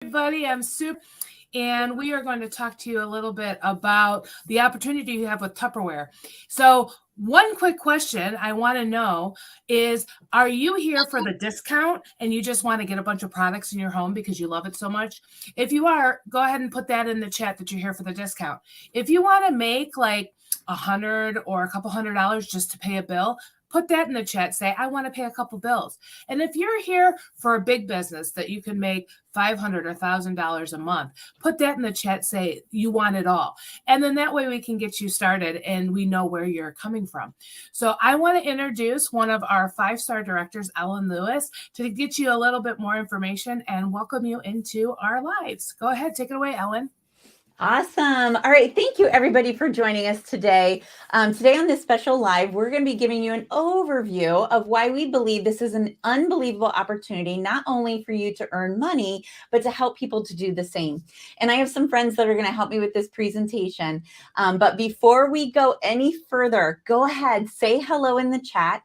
everybody. I'm Sue, and we are going to talk to you a little bit about the opportunity you have with Tupperware. So, one quick question I want to know is, are you here for the discount and you just want to get a bunch of products in your home because you love it so much? If you are, go ahead and put that in the chat that you're here for the discount. If you want to make like $100 or a couple $100 just to pay a bill, put that in the chat. Say, I want to pay a couple bills. And if you're here for a big business that you can make $500 or $1,000 a month, put that in the chat. Say you want it all. And then that way we can get you started and we know where you're coming from. So I want to introduce one of our 5-star directors, Ellen Lewis, to get you a little bit more information and welcome you into our lives. Go ahead, take it away, Ellen. Awesome. All right. Thank you, everybody, for joining us today. Today on this special live, we're going to be giving you an overview of why we believe this is an unbelievable opportunity, not only for you to earn money, but to help people to do the same. And I have some friends that are going to help me with this presentation. But before we go any further, go ahead, say hello in the chat,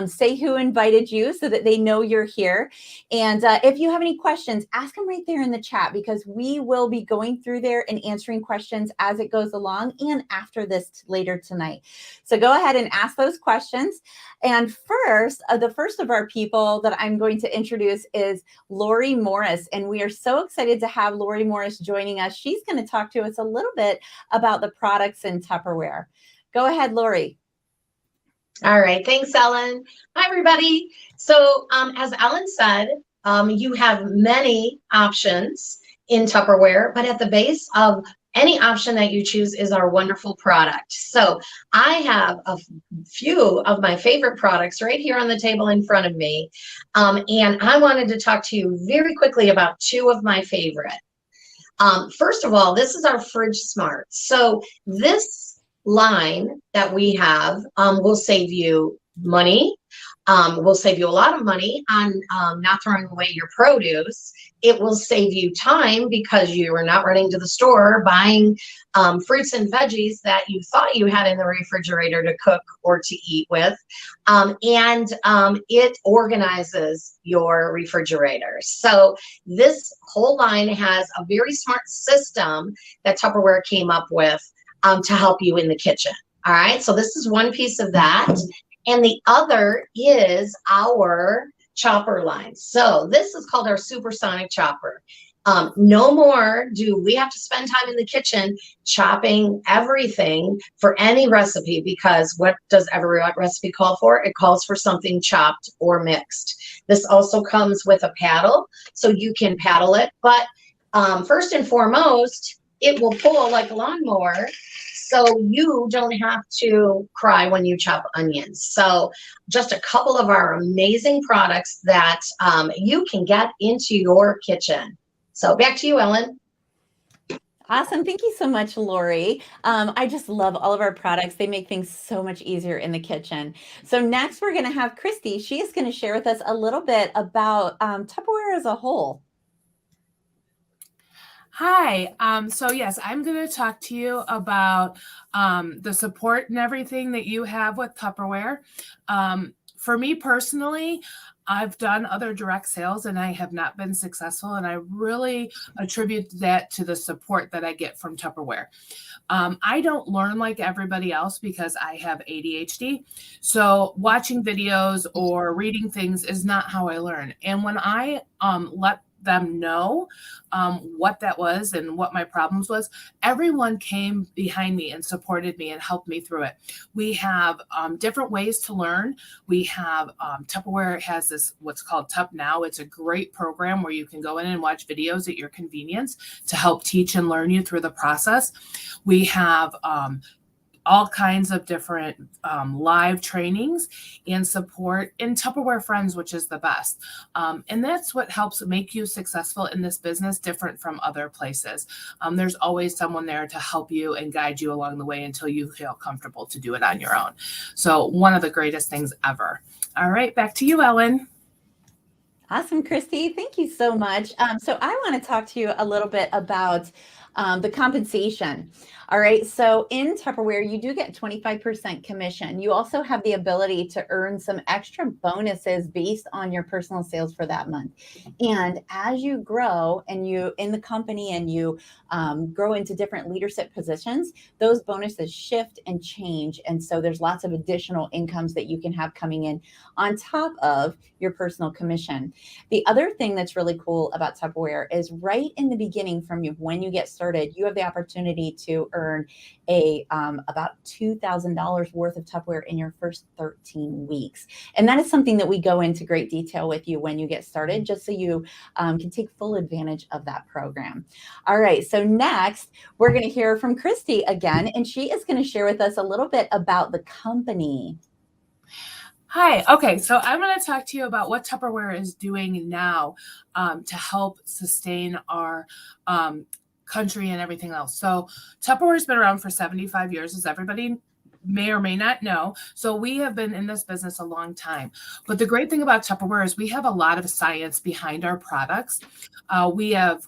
say who invited you so that they know you're here. And if you have any questions, ask them right there in the chat, because we will be going through there and answering questions as it goes along and after this later tonight. So go ahead and ask those questions. And first, the first of our people that I'm going to introduce is Lori Morris. And we are so excited to have Lori Morris joining us. She's going to talk to us a little bit about the products in Tupperware. Go ahead, Lori. All right. Thanks, Ellen. Hi, everybody. So as Ellen said, you have many options in Tupperware, but at the base of any option that you choose is our wonderful product. So I have a few of my favorite products right here on the table in front of me. And I wanted to talk to you very quickly about two of my favorite. First of all, this is our Fridge Smart. So this line that we have will save you money. Will save you a lot of money on not throwing away your produce. It will save you time because you are not running to the store buying fruits and veggies that you thought you had in the refrigerator to cook or to eat with. And it organizes your refrigerator. So this whole line has a very smart system that Tupperware came up with to help you in the kitchen. All right, so this is one piece of that. And the other is our chopper line. So this is called our supersonic chopper. No more do we have to spend time in the kitchen chopping everything for any recipe, because what does every recipe call for? It calls for something chopped or mixed. This also comes with a paddle, so you can paddle it. But first and foremost, it will pull like a lawnmower, so you don't have to cry when you chop onions. So just a couple of our amazing products that you can get into your kitchen. So back to you, Ellen. Awesome. Thank you so much, Lori. I just love all of our products. They make things so much easier in the kitchen. So next we're going to have Christy. She is going to share with us a little bit about Tupperware as a whole. Hi. So yes, I'm going to talk to you about the support and everything that you have with Tupperware. For me personally, I've done other direct sales and I have not been successful. And I really attribute that to the support that I get from Tupperware. I don't learn like everybody else because I have ADHD. So watching videos or reading things is not how I learn. And when I let them know what that was and what my problems was, everyone came behind me and supported me and helped me through it. We have different ways to learn. We have Tupperware has this what's called Tup Now. It's a great program where you can go in and watch videos at your convenience to help teach and learn you through the process. We have all kinds of different live trainings and support in Tupperware Friends, which is the best. And that's what helps make you successful in this business, different from other places. There's always someone there to help you and guide you along the way until you feel comfortable to do it on your own. So one of the greatest things ever. All right, back to you, Ellen. Awesome, Christy. Thank you so much. So I want to talk to you a little bit about the compensation. All right. So in Tupperware, you do get 25% commission. You also have the ability to earn some extra bonuses based on your personal sales for that month. And as you grow and you in the company and you grow into different leadership positions, those bonuses shift and change. And so there's lots of additional incomes that you can have coming in on top of your personal commission. The other thing that's really cool about Tupperware is right in the beginning from when you get started, you have the opportunity to earn about $2,000 worth of Tupperware in your first 13 weeks. And that is something that we go into great detail with you when you get started, just so you can take full advantage of that program. All right, so next we're going to hear from Christy again, and she is going to share with us a little bit about the company. Hi. Okay, so I'm going to talk to you about what Tupperware is doing now to help sustain our country and everything else. So Tupperware has been around for 75 years, as everybody may or may not know. So we have been in this business a long time. But the great thing about Tupperware is we have a lot of science behind our products. We have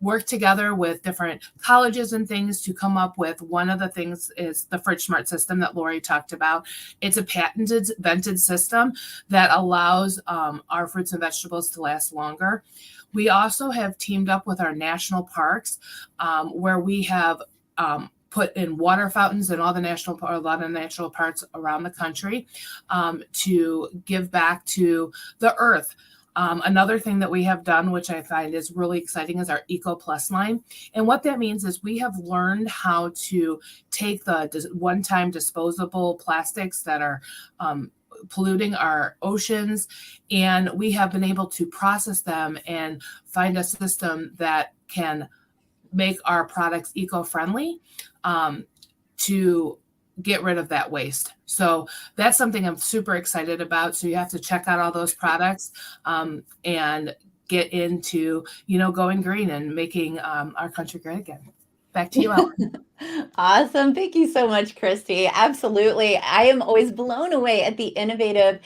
worked together with different colleges and things to come up with, one of the things is the Fridge Smart system that Lori talked about. It's a patented, vented system that allows our fruits and vegetables to last longer. We also have teamed up with our national parks where we have put in water fountains in a lot of national parks around the country to give back to the earth. Another thing that we have done, which I find is really exciting, is our Eco Plus line. And what that means is we have learned how to take the one-time disposable plastics that are polluting our oceans, and we have been able to process them and find a system that can make our products eco-friendly to get rid of that waste. So that's something I'm super excited about. So you have to check out all those products and get into, going green and making our country great again. Back to you, Ellen. Awesome. Thank you so much, Christy. Absolutely. I am always blown away at the innovative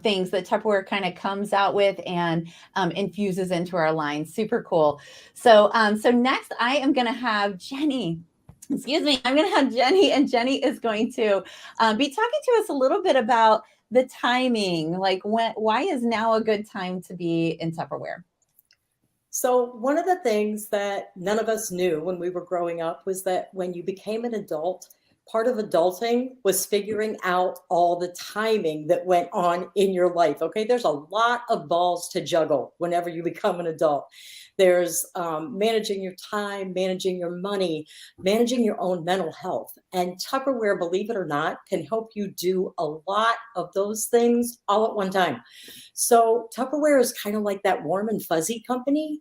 things that Tupperware kind of comes out with and infuses into our line. Super cool. So next I am going to have Jenny. Excuse me. I'm going to have Jenny, and Jenny is going to be talking to us a little bit about the timing. Like why is now a good time to be in Tupperware? So one of the things that none of us knew when we were growing up was that when you became an adult, part of adulting was figuring out all the timing that went on in your life. Okay, there's a lot of balls to juggle whenever you become an adult. There's managing your time, managing your money, managing your own mental health. And Tupperware, believe it or not, can help you do a lot of those things all at one time. So Tupperware is kind of like that warm and fuzzy company.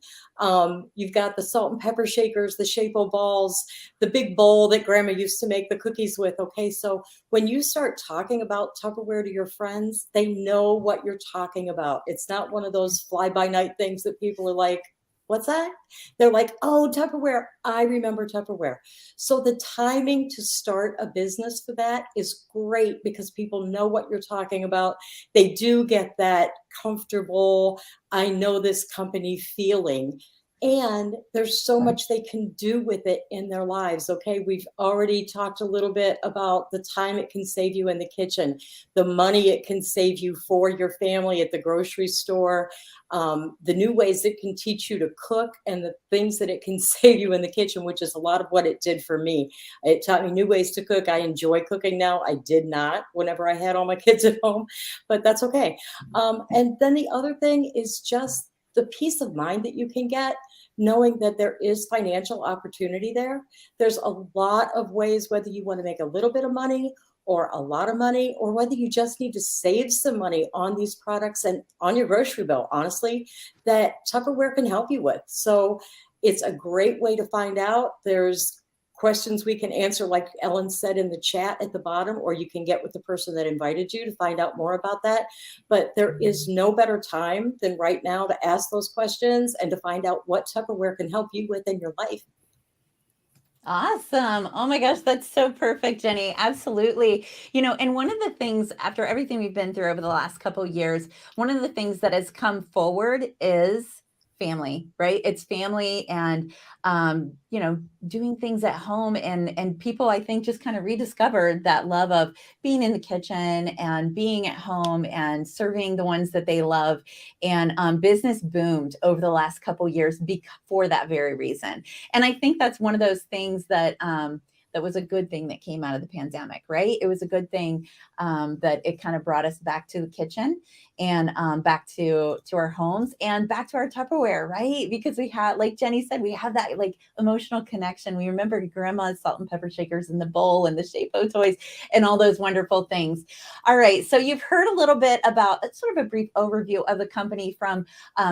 You've got the salt and pepper shakers, the Shape-O balls, the big bowl that grandma used to make the cookies with. Okay, so when you start talking about Tupperware to your friends, they know what you're talking about. It's not one of those fly-by-night things that people are like, what's that? They're like, oh, Tupperware. I remember Tupperware. So the timing to start a business for that is great because people know what you're talking about. They do get that comfortable, I know this company feeling. And there's so much they can do with it in their lives. Okay, we've already talked a little bit about the time it can save you in the kitchen, the money it can save you for your family at the grocery store, the new ways it can teach you to cook, and the things that it can save you in the kitchen, which is a lot of what it did for me. It taught me new ways to cook. I enjoy cooking now. I did not whenever I had all my kids at home, but that's okay. And then the other thing is just the peace of mind that you can get knowing that there is financial opportunity there. There's a lot of ways, whether you want to make a little bit of money or a lot of money, or whether you just need to save some money on these products and on your grocery bill, honestly, that Tupperware can help you with. So it's a great way to find out. There's questions we can answer, like Ellen said in the chat at the bottom, or you can get with the person that invited you to find out more about that. But there is no better time than right now to ask those questions and to find out what Tupperware can help you with in your life. Awesome. Oh my gosh, that's so perfect, Jenny. Absolutely. And one of the things, after everything we've been through over the last couple of years, one of the things that has come forward is family, right? It's family and, doing things at home, and people, I think, just kind of rediscovered that love of being in the kitchen and being at home and serving the ones that they love. And business boomed over the last couple years for that very reason. And I think that's one of those things that, that was a good thing that came out of the pandemic, right? It was a good thing that it kind of brought us back to the kitchen and back to our homes and back to our Tupperware, right? Because we had, like Jenny said, we have that like emotional connection. We remember grandma's salt and pepper shakers in the bowl and the Shapo toys and all those wonderful things. All right, so you've heard a little bit about sort of a brief overview of the company from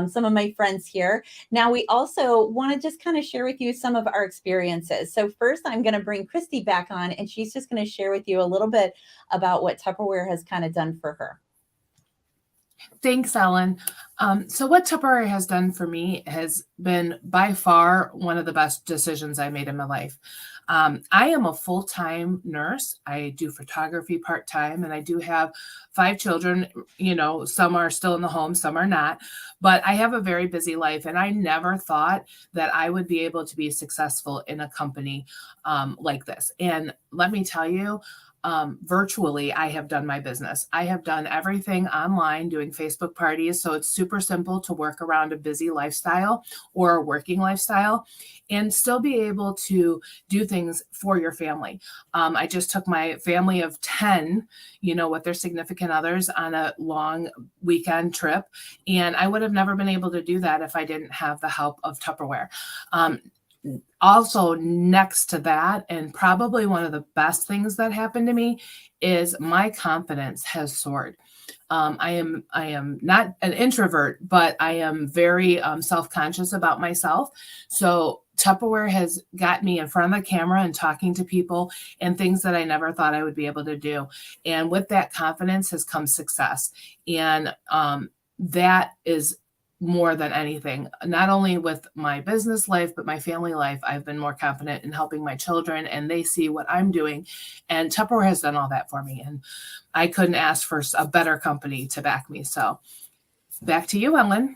some of my friends here. Now we also want to just kind of share with you some of our experiences. So first I'm going to bring Christy back on, and she's just going to share with you a little bit about what Tupperware has kind of done for her. Thanks, Ellen. So what Tupperware has done for me has been by far one of the best decisions I made in my life. I am a full-time nurse. I do photography part-time, and I do have 5 children. Some are still in the home, some are not, but I have a very busy life, and I never thought that I would be able to be successful in a company like this. And let me tell you, virtually, I have done my business. I have done everything online, doing Facebook parties. So it's super simple to work around a busy lifestyle or a working lifestyle and still be able to do things for your family. I just took my family of 10, with their significant others on a long weekend trip. And I would have never been able to do that if I didn't have the help of Tupperware. Also, next to that, and probably one of the best things that happened to me, is my confidence has soared. I am not an introvert, but I am very self-conscious about myself. So Tupperware has got me in front of the camera and talking to people and things that I never thought I would be able to do. And with that confidence has come success. And that is more than anything, not only with my business life, but my family life. I've been more confident in helping my children, and they see what I'm doing. And Tupperware has done all that for me. And I couldn't ask for a better company to back me. So back to you, Ellen.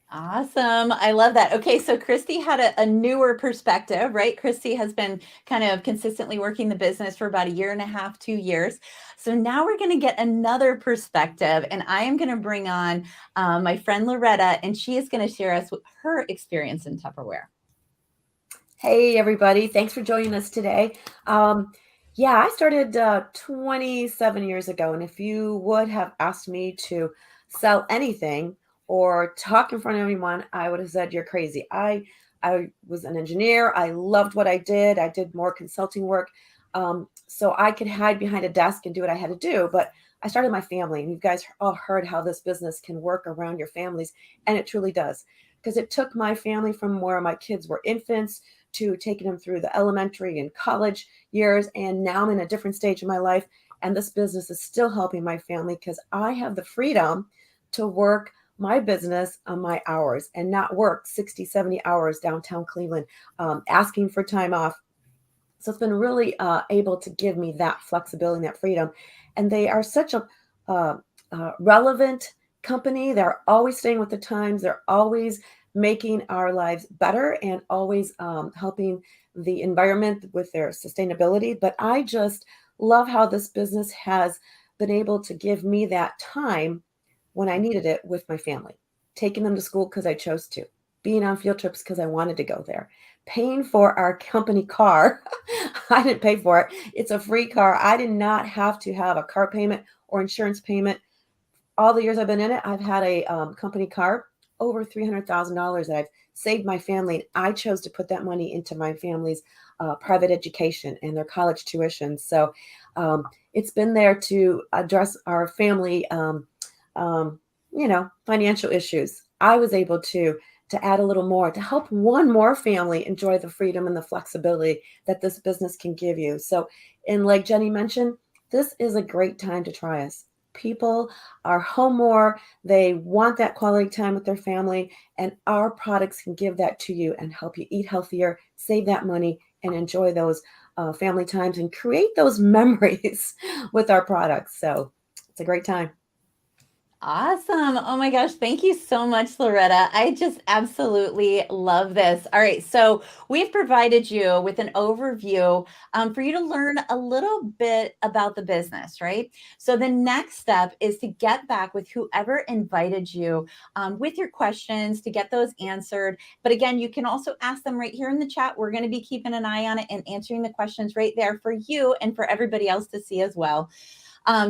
Awesome. I love that. Okay, so Christy had a newer perspective, right? Christy has been kind of consistently working the business for about 1.5 to 2 years. So now we're going to get another perspective, and I am going to bring on my friend Loretta, and she is going to share us with her experience in Tupperware. Hey, everybody. Thanks for joining us today. I started 27 years ago, and if you would have asked me to sell anything or talk in front of anyone, I would have said, you're crazy. I was an engineer. I loved what I did. I did more consulting work. So I could hide behind a desk and do what I had to do. But I started my family, and you guys all heard how this business can work around your families. And it truly does, because it took my family from where my kids were infants to taking them through the elementary and college years. And now I'm in a different stage of my life. And this business is still helping my family because I have the freedom to work my business on my hours and not work 60, 70 hours downtown Cleveland, asking for time off. So it's been really able to give me that flexibility and that freedom. And they are such a relevant company. They're always staying with the times. They're always making our lives better and always helping the environment with their sustainability. But I just love how this business has been able to give me that time when I needed it with my family, taking them to school because I chose to, being on field trips because I wanted to go there, paying for our company car. I didn't pay for it. It's a free car. I did not have to have a car payment or insurance payment. All the years I've been in it, I've had a company car, over $300,000 that I've saved my family. I chose to put that money into my family's private education and their college tuition. So it's been there to address our family financial issues. I was able to add a little more to help one more family enjoy the freedom and the flexibility that this business can give you. So, and like Jenny mentioned, this is a great time to try us. People are home more. They want that quality time with their family, and our products can give that to you and help you eat healthier, save that money, and enjoy those family times and create those memories with our products. So it's a great time. Awesome. Oh my gosh. Thank you so much, Loretta. I just absolutely love this. All right. So we've provided you with an overview for you to learn a little bit about the business, right? So the next step is to get back with whoever invited you with your questions to get those answered. But again, you can also ask them right here in the chat. We're going to be keeping an eye on it and answering the questions right there for you and for everybody else to see as well.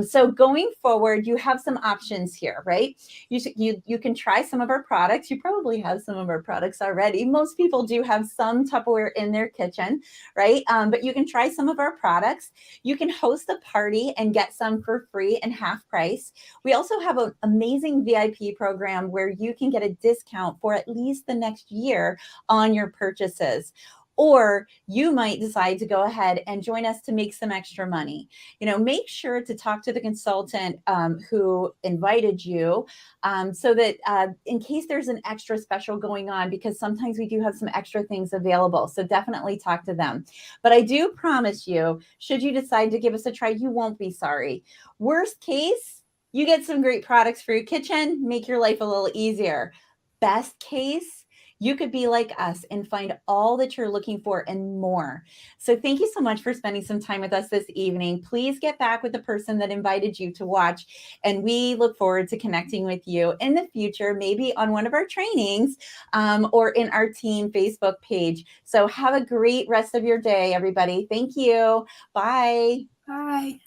So going forward, you have some options here, right? You can try some of our products. You probably have some of our products already. Most people do have some Tupperware in their kitchen, right? But you can try some of our products. You can host a party and get some for free and half price. We also have an amazing VIP program where you can get a discount for at least the next year on your purchases. Or you might decide to go ahead and join us to make some extra money. Make sure to talk to the consultant who invited you so that in case there's an extra special going on, because sometimes we do have some extra things available. So definitely talk to them. But I do promise you, should you decide to give us a try, you won't be sorry. Worst case, you get some great products for your kitchen, make your life a little easier. Best case, you could be like us and find all that you're looking for and more. So thank you so much for spending some time with us this evening. Please get back with the person that invited you to watch. And we look forward to connecting with you in the future, maybe on one of our trainings or in our team Facebook page. So have a great rest of your day, everybody. Thank you. Bye. Bye.